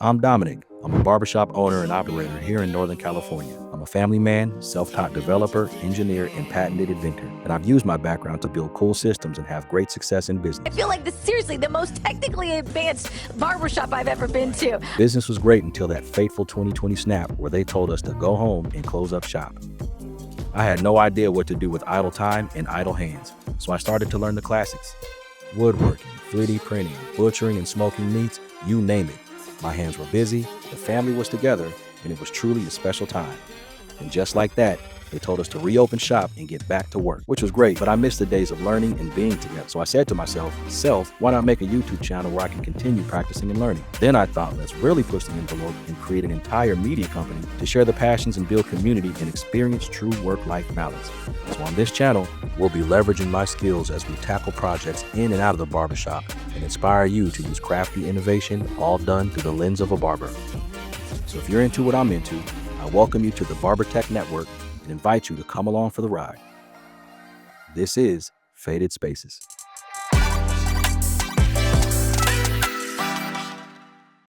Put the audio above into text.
I'm Dominick. I'm a barbershop owner and operator here in Northern California. I'm a family man, self-taught developer, engineer, and patented inventor. And I've used my background to build cool systems and have great success in business. I feel like this seriously the most technically advanced barbershop I've ever been to. Business was great until that fateful 2020 snap where they told us to go home and close up shop. I had no idea what to do with idle time and idle hands, so I started to learn the classics. Woodworking, 3D printing, butchering and smoking meats, you name it. My hands were busy, the family was together, and it was truly a special time. And just like that, they told us to reopen shop and get back to work, which was great, but I missed the days of learning and being together. So I said to myself, why not make a YouTube channel where I can continue practicing and learning? Then I thought, let's really push the envelope and create an entire media company to share the passions and build community and experience true work-life balance. So on this channel, we'll be leveraging my skills as we tackle projects in and out of the barbershop and inspire you to use crafty innovation, all done through the lens of a barber. So if you're into what I'm into, I welcome you to the Barber Tech Network and invite you to come along for the ride. This is Faded Spaces.